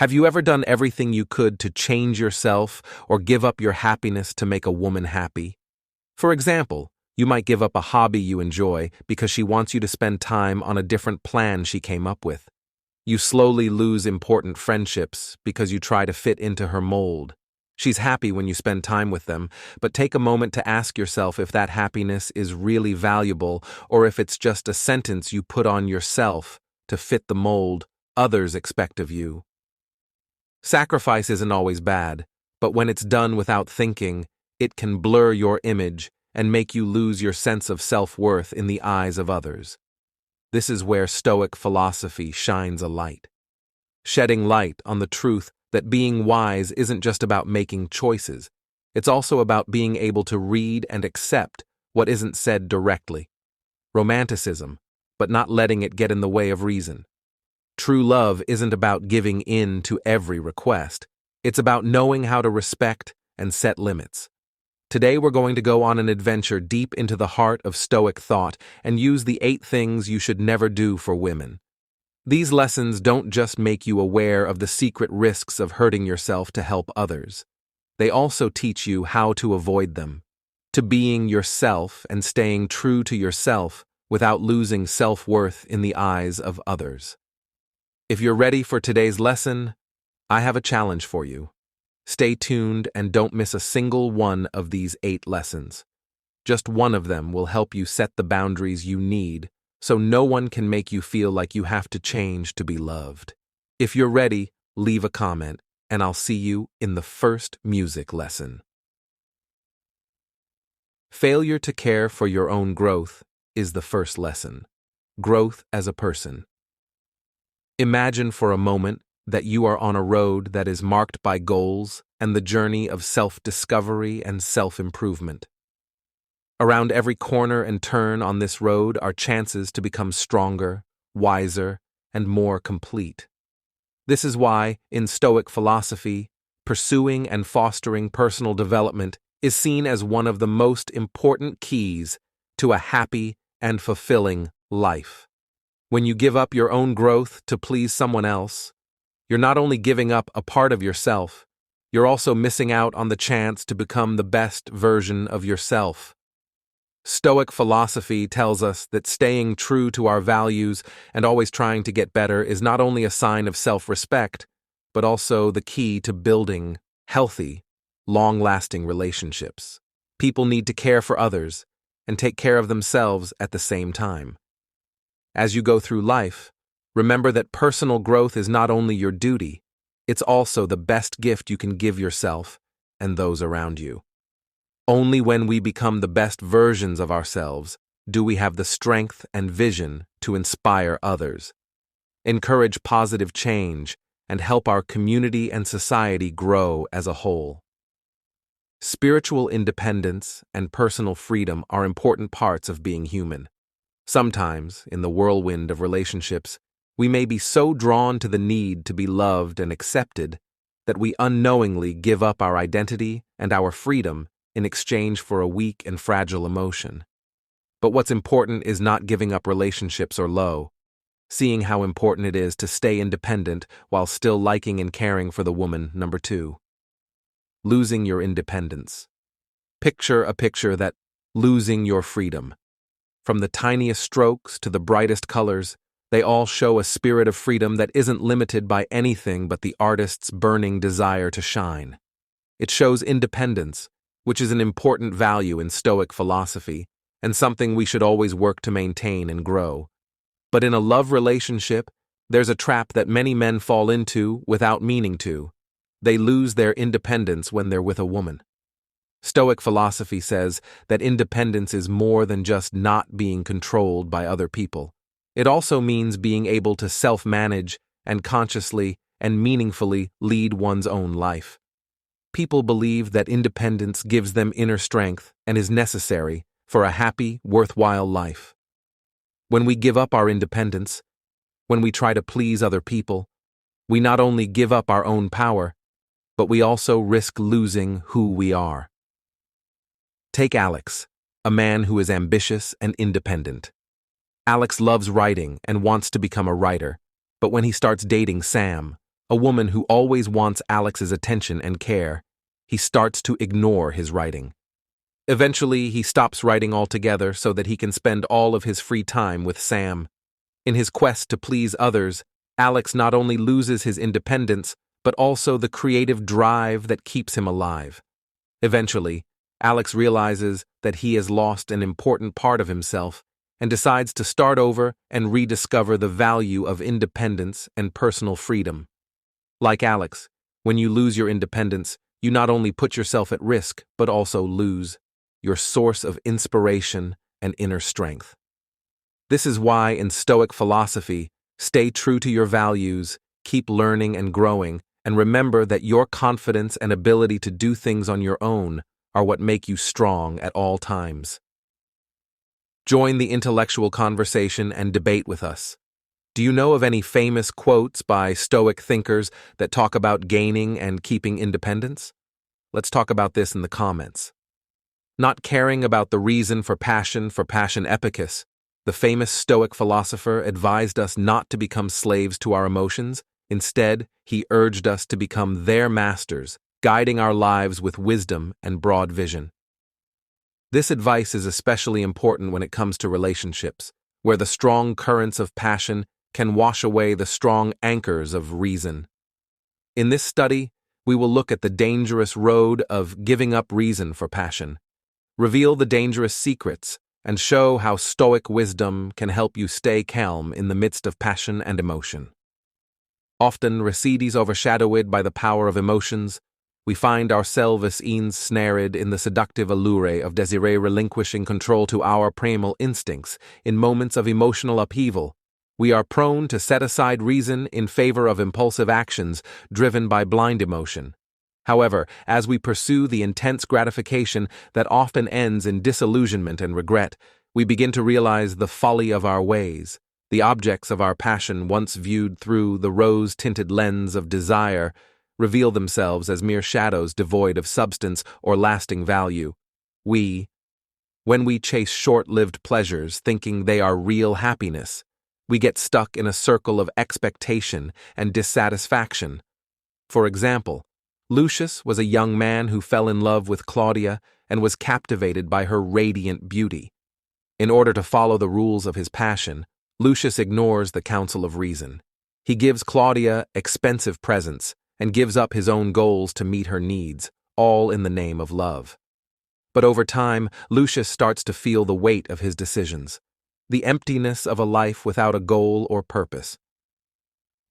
Have you ever done everything you could to change yourself or give up your happiness to make a woman happy? For example, you might give up a hobby you enjoy because she wants you to spend time on a different plan she came up with. You slowly lose important friendships because you try to fit into her mold. She's happy when you spend time with them, but take a moment to ask yourself if that happiness is really valuable or if it's just a sentence you put on yourself to fit the mold others expect of you. Sacrifice isn't always bad, but when it's done without thinking, it can blur your image and make you lose your sense of self-worth in the eyes of others. This is where Stoic philosophy shines a light, shedding light on the truth that being wise isn't just about making choices. It's also about being able to read and accept what isn't said directly. Romanticism, but not letting it get in the way of reason. True love isn't about giving in to every request. It's about knowing how to respect and set limits. Today we're going to go on an adventure deep into the heart of Stoic thought and use the 8 things you should never do for women. These lessons don't just make you aware of the secret risks of hurting yourself to help others. They also teach you how to avoid them, to being yourself and staying true to yourself without losing self-worth in the eyes of others. If you're ready for today's lesson, I have a challenge for you. Stay tuned and don't miss a single one of these 8 lessons. Just one of them will help you set the boundaries you need so no one can make you feel like you have to change to be loved. If you're ready, leave a comment, and I'll see you in the first music lesson. Failure to care for your own growth is the first lesson. Growth as a person. Imagine for a moment that you are on a road that is marked by goals and the journey of self-discovery and self-improvement. Around every corner and turn on this road are chances to become stronger, wiser, and more complete. This is why, in Stoic philosophy, pursuing and fostering personal development is seen as one of the most important keys to a happy and fulfilling life. When you give up your own growth to please someone else, you're not only giving up a part of yourself, you're also missing out on the chance to become the best version of yourself. Stoic philosophy tells us that staying true to our values and always trying to get better is not only a sign of self-respect, but also the key to building healthy, long-lasting relationships. People need to care for others and take care of themselves at the same time. As you go through life, remember that personal growth is not only your duty, it's also the best gift you can give yourself and those around you. Only when we become the best versions of ourselves do we have the strength and vision to inspire others, encourage positive change, and help our community and society grow as a whole. Spiritual independence and personal freedom are important parts of being human. Sometimes, in the whirlwind of relationships, we may be so drawn to the need to be loved and accepted that we unknowingly give up our identity and our freedom in exchange for a weak and fragile emotion. But what's important is not giving up relationships or seeing how important it is to stay independent while still liking and caring for the woman. Number 2. Losing your independence. Picture a picture that losing your freedom. From the tiniest strokes to the brightest colors, they all show a spirit of freedom that isn't limited by anything but the artist's burning desire to shine. It shows independence, which is an important value in Stoic philosophy and something we should always work to maintain and grow. But in a love relationship, there's a trap that many men fall into without meaning to. They lose their independence when they're with a woman. Stoic philosophy says that independence is more than just not being controlled by other people. It also means being able to self-manage and consciously and meaningfully lead one's own life. People believe that independence gives them inner strength and is necessary for a happy, worthwhile life. When we give up our independence, when we try to please other people, we not only give up our own power, but we also risk losing who we are. Take Alex, a man who is ambitious and independent. Alex loves writing and wants to become a writer, but when he starts dating Sam, a woman who always wants Alex's attention and care, he starts to ignore his writing. Eventually, he stops writing altogether so that he can spend all of his free time with Sam. In his quest to please others, Alex not only loses his independence, but also the creative drive that keeps him alive. Eventually, Alex realizes that he has lost an important part of himself and decides to start over and rediscover the value of independence and personal freedom. Like Alex, when you lose your independence, you not only put yourself at risk, but also lose your source of inspiration and inner strength. This is why in Stoic philosophy, stay true to your values, keep learning and growing, and remember that your confidence and ability to do things on your own are what make you strong at all times. Join the intellectual conversation and debate with us. Do you know of any famous quotes by Stoic thinkers that talk about gaining and keeping independence? Let's talk about this in the comments. Not caring about the reason for passion Epicus, the famous Stoic philosopher, advised us not to become slaves to our emotions. Instead, he urged us to become their masters, guiding our lives with wisdom and broad vision. This advice is especially important when it comes to relationships, where the strong currents of passion can wash away the strong anchors of reason. In this study, we will look at the dangerous road of giving up reason for passion, reveal the dangerous secrets, and show how Stoic wisdom can help you stay calm in the midst of passion and emotion. Often recedes overshadowed by the power of emotions, we find ourselves ensnared in the seductive allure of desire, relinquishing control to our primal instincts. In moments of emotional upheaval, we are prone to set aside reason in favor of impulsive actions driven by blind emotion. However, as we pursue the intense gratification that often ends in disillusionment and regret, we begin to realize the folly of our ways. The objects of our passion, once viewed through the rose-tinted lens of desire, reveal themselves as mere shadows devoid of substance or lasting value. When we chase short-lived pleasures thinking they are real happiness, we get stuck in a circle of expectation and dissatisfaction. For example, Lucius was a young man who fell in love with Claudia and was captivated by her radiant beauty. In order to follow the rules of his passion, Lucius ignores the counsel of reason. He gives Claudia expensive presents and gives up his own goals to meet her needs, all in the name of love. But over time, Lucius starts to feel the weight of his decisions, the emptiness of a life without a goal or purpose.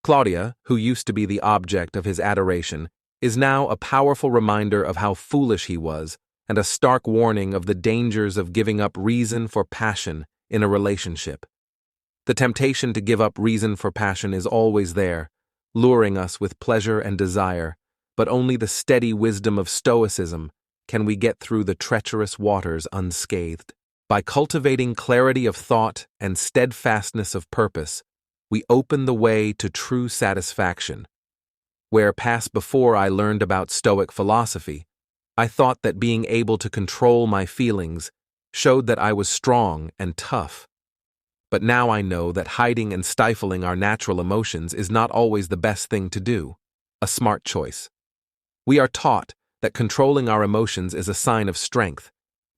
Claudia, who used to be the object of his adoration, is now a powerful reminder of how foolish he was and a stark warning of the dangers of giving up reason for passion in a relationship. The temptation to give up reason for passion is always there, luring us with pleasure and desire, but only the steady wisdom of Stoicism can we get through the treacherous waters unscathed. By cultivating clarity of thought and steadfastness of purpose, we open the way to true satisfaction. Where past before I learned about Stoic philosophy, I thought that being able to control my feelings showed that I was strong and tough. But now I know that hiding and stifling our natural emotions is not always the best thing to do, a smart choice. We are taught that controlling our emotions is a sign of strength,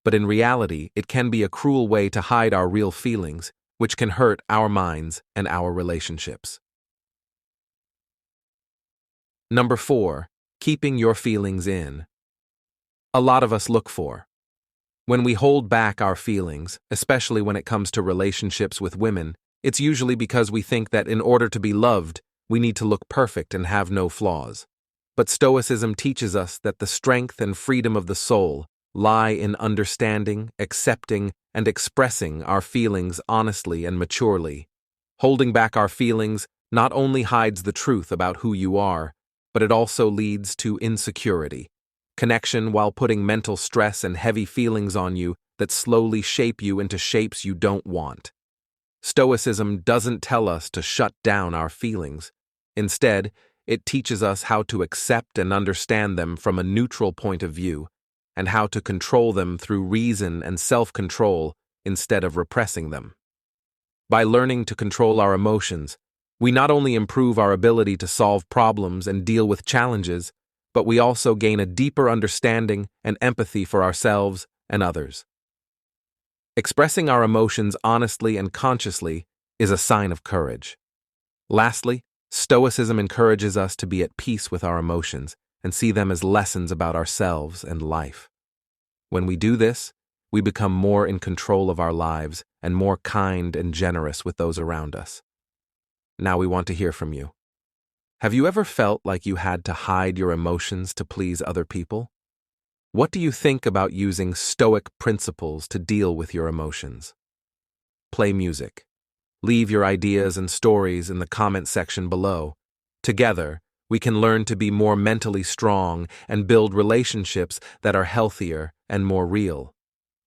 but in reality it can be a cruel way to hide our real feelings, which can hurt our minds and our relationships. Number 4. Keeping your feelings in. A lot of us look for. When we hold back our feelings, especially when it comes to relationships with women, it's usually because we think that in order to be loved, we need to look perfect and have no flaws. But Stoicism teaches us that the strength and freedom of the soul lie in understanding, accepting, and expressing our feelings honestly and maturely. Holding back our feelings not only hides the truth about who you are, but it also leads to insecurity, connection while putting mental stress and heavy feelings on you that slowly shape you into shapes you don't want. Stoicism doesn't tell us to shut down our feelings. Instead, it teaches us how to accept and understand them from a neutral point of view, and how to control them through reason and self-control instead of repressing them. By learning to control our emotions, We not only improve our ability to solve problems and deal with challenges, but we also gain a deeper understanding and empathy for ourselves and others. Expressing our emotions honestly and consciously is a sign of courage. Lastly, Stoicism encourages us to be at peace with our emotions and see them as lessons about ourselves and life. When we do this, we become more in control of our lives and more kind and generous with those around us. Now we want to hear from you. Have you ever felt like you had to hide your emotions to please other people? What do you think about using Stoic principles to deal with your emotions? Play music. Leave your ideas and stories in the comment section below. Together, we can learn to be more mentally strong and build relationships that are healthier and more real.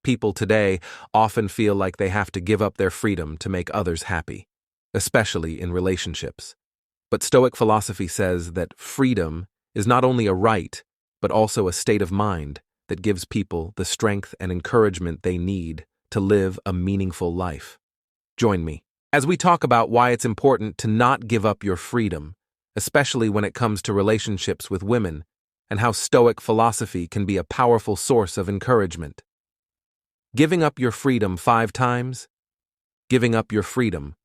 People today often feel like they have to give up their freedom to make others happy, especially in relationships. But Stoic philosophy says that freedom is not only a right, but also a state of mind that gives people the strength and encouragement they need to live a meaningful life. Join me as we talk about why it's important to not give up your freedom, especially when it comes to relationships with women, and how Stoic philosophy can be a powerful source of encouragement. Giving up your freedom 5 times? Giving up your freedom.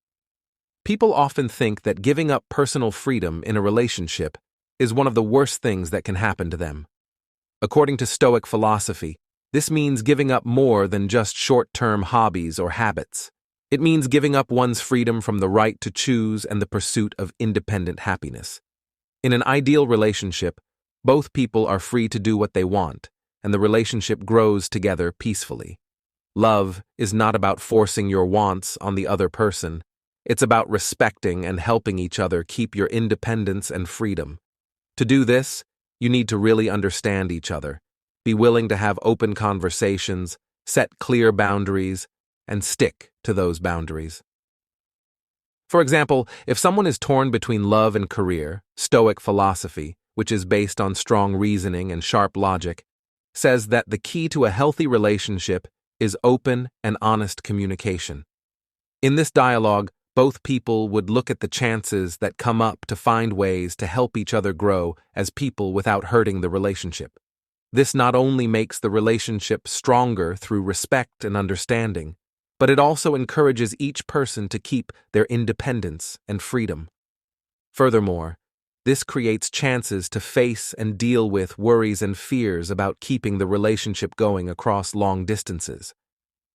People often think that giving up personal freedom in a relationship is one of the worst things that can happen to them. According to Stoic philosophy, this means giving up more than just short-term hobbies or habits. It means giving up one's freedom from the right to choose and the pursuit of independent happiness. In an ideal relationship, both people are free to do what they want, and the relationship grows together peacefully. Love is not about forcing your wants on the other person. It's about respecting and helping each other keep your independence and freedom. To do this, you need to really understand each other, be willing to have open conversations, set clear boundaries, and stick to those boundaries. For example, if someone is torn between love and career, Stoic philosophy, which is based on strong reasoning and sharp logic, says that the key to a healthy relationship is open and honest communication. In this dialogue, both people would look at the chances that come up to find ways to help each other grow as people without hurting the relationship. This not only makes the relationship stronger through respect and understanding, but it also encourages each person to keep their independence and freedom. Furthermore, this creates chances to face and deal with worries and fears about keeping the relationship going across long distances.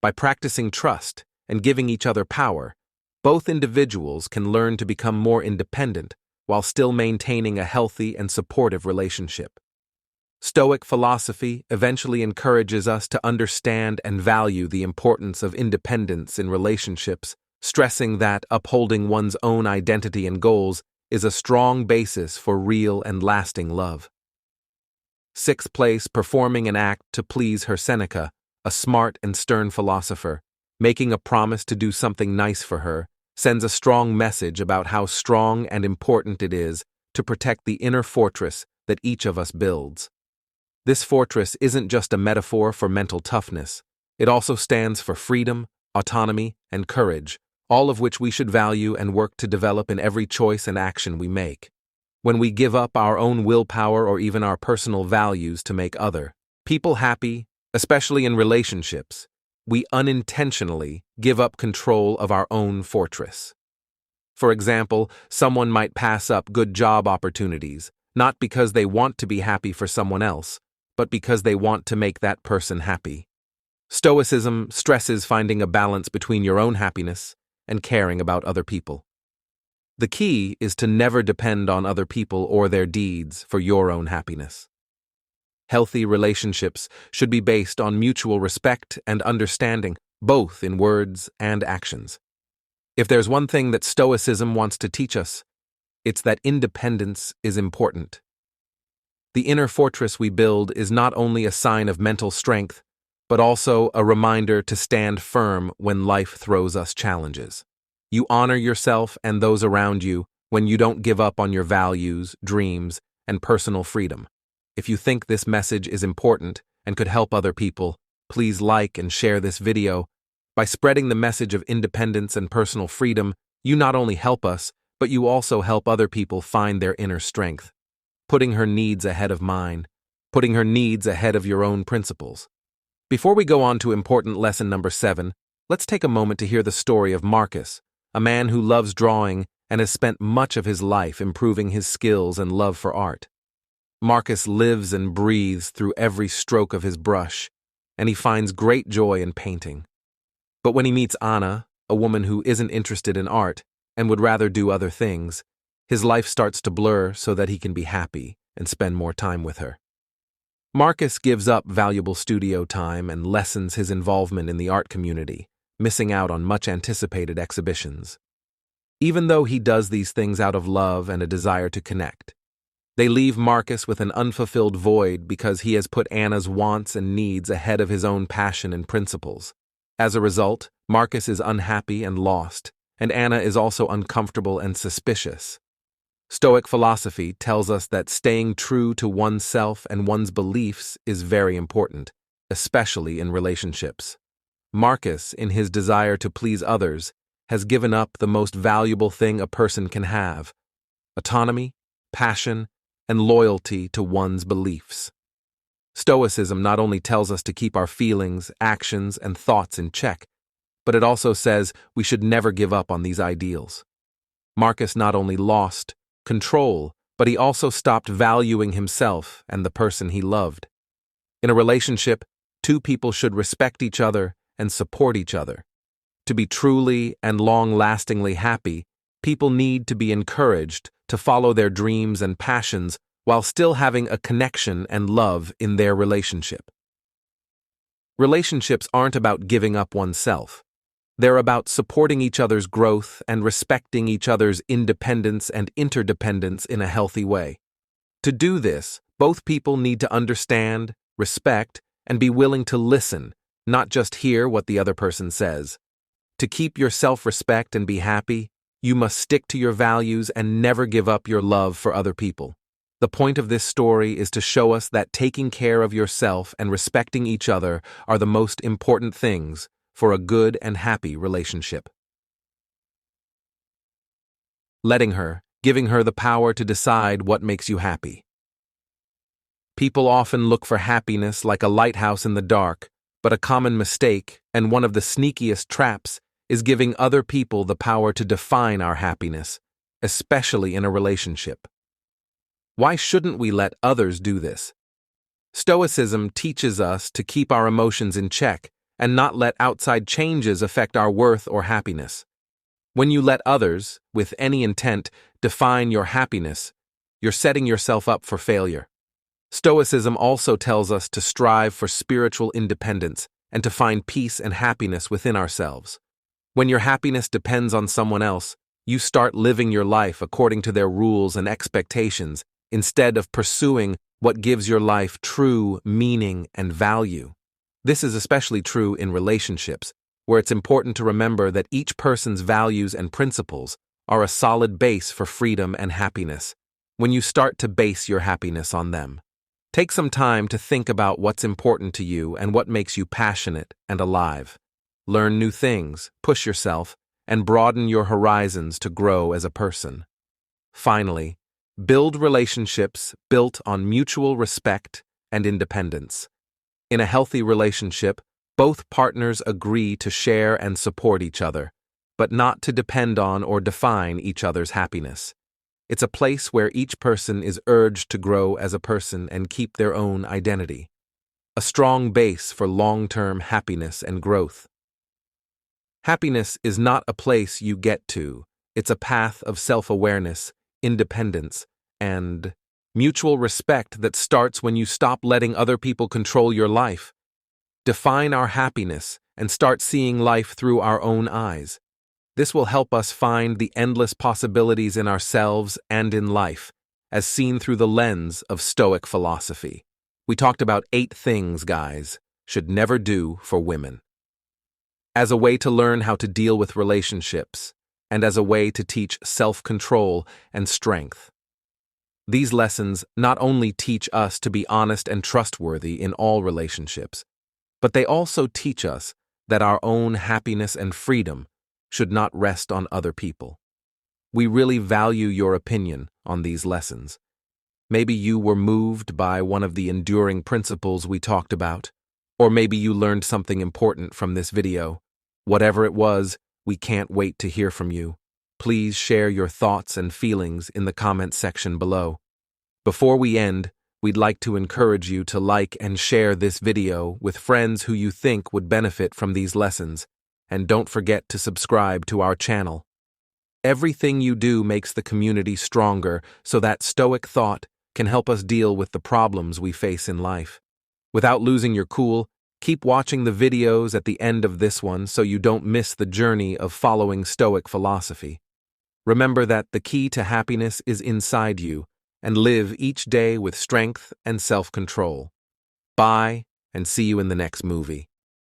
By practicing trust and giving each other power, both individuals can learn to become more independent while still maintaining a healthy and supportive relationship. Stoic philosophy eventually encourages us to understand and value the importance of independence in relationships, stressing that upholding one's own identity and goals is a strong basis for real and lasting love. 6th place, performing an act to please her. Seneca, a smart and stern philosopher, making a promise to do something nice for her, sends a strong message about how strong and important it is to protect the inner fortress that each of us builds. This fortress isn't just a metaphor for mental toughness. It also stands for freedom, autonomy, and courage, all of which we should value and work to develop in every choice and action we make. When we give up our own willpower or even our personal values to make other people happy, especially in relationships, we unintentionally give up control of our own fortress. For example, someone might pass up good job opportunities, not because they want to be happy for someone else, but because they want to make that person happy. Stoicism stresses finding a balance between your own happiness and caring about other people. The key is to never depend on other people or their deeds for your own happiness. Healthy relationships should be based on mutual respect and understanding, both in words and actions. If there's one thing that Stoicism wants to teach us, it's that independence is important. The inner fortress we build is not only a sign of mental strength, but also a reminder to stand firm when life throws us challenges. You honor yourself and those around you when you don't give up on your values, dreams, and personal freedom. If you think this message is important and could help other people, please like and share this video. By spreading the message of independence and personal freedom, you not only help us, but you also help other people find their inner strength, putting her needs ahead of mine, putting her needs ahead of your own principles. Before we go on to important lesson number 7, let's take a moment to hear the story of Marcus, a man who loves drawing and has spent much of his life improving his skills and love for art. Marcus lives and breathes through every stroke of his brush, and he finds great joy in painting. But when he meets Anna, a woman who isn't interested in art and would rather do other things, his life starts to blur so that he can be happy and spend more time with her. Marcus gives up valuable studio time and lessens his involvement in the art community, missing out on much anticipated exhibitions. Even though he does these things out of love and a desire to connect, they leave Marcus with an unfulfilled void because he has put Anna's wants and needs ahead of his own passion and principles. As a result, Marcus is unhappy and lost, and Anna is also uncomfortable and suspicious. Stoic philosophy tells us that staying true to oneself and one's beliefs is very important, especially in relationships. Marcus, in his desire to please others, has given up the most valuable thing a person can have: autonomy, passion, and loyalty to one's beliefs. Stoicism not only tells us to keep our feelings, actions, and thoughts in check, but it also says we should never give up on these ideals. Marcus not only lost control, but he also stopped valuing himself and the person he loved. In a relationship, two people should respect each other and support each other. To be truly and long-lastingly happy, people need to be encouraged to follow their dreams and passions while still having a connection and love in their relationship. Relationships aren't about giving up oneself. They're about supporting each other's growth and respecting each other's independence and interdependence in a healthy way. To do this, both people need to understand, respect, and be willing to listen, not just hear what the other person says. To keep your self-respect and be happy, you must stick to your values and never give up your love for other people. The point of this story is to show us that taking care of yourself and respecting each other are the most important things for a good and happy relationship. Giving her the power to decide what makes you happy. People often look for happiness like a lighthouse in the dark, but a common mistake, and one of the sneakiest traps, is giving other people the power to define our happiness, especially in a relationship. Why shouldn't we let others do this? Stoicism teaches us to keep our emotions in check and not let outside changes affect our worth or happiness. When you let others, with any intent, define your happiness, you're setting yourself up for failure. Stoicism also tells us to strive for spiritual independence and to find peace and happiness within ourselves. When your happiness depends on someone else, you start living your life according to their rules and expectations instead of pursuing what gives your life true meaning and value. This is especially true in relationships, where it's important to remember that each person's values and principles are a solid base for freedom and happiness. When you start to base your happiness on them, take some time to think about what's important to you and what makes you passionate and alive. Learn new things, push yourself, and broaden your horizons to grow as a person. Finally, build relationships built on mutual respect and independence. In a healthy relationship, both partners agree to share and support each other, but not to depend on or define each other's happiness. It's a place where each person is urged to grow as a person and keep their own identity. A strong base for long-term happiness and growth. Happiness is not a place you get to. It's a path of self-awareness, independence, and mutual respect that starts when you stop letting other people control your life. Define our happiness and start seeing life through our own eyes. This will help us find the endless possibilities in ourselves and in life, as seen through the lens of Stoic philosophy. We talked about 8 things guys should never do for women. As a way to learn how to deal with relationships, and as a way to teach self-control and strength. These lessons not only teach us to be honest and trustworthy in all relationships, but they also teach us that our own happiness and freedom should not rest on other people. We really value your opinion on these lessons. Maybe you were moved by one of the enduring principles we talked about, or maybe you learned something important from this video. Whatever it was, we can't wait to hear from you. Please share your thoughts and feelings in the comment section below. Before we end, we'd like to encourage you to like and share this video with friends who you think would benefit from these lessons, and don't forget to subscribe to our channel. Everything you do makes the community stronger, so that Stoic thought can help us deal with the problems we face in life. Without losing your cool, keep watching the videos at the end of this one so you don't miss the journey of following Stoic philosophy. Remember that the key to happiness is inside you, and live each day with strength and self-control. Bye, and see you in the next movie.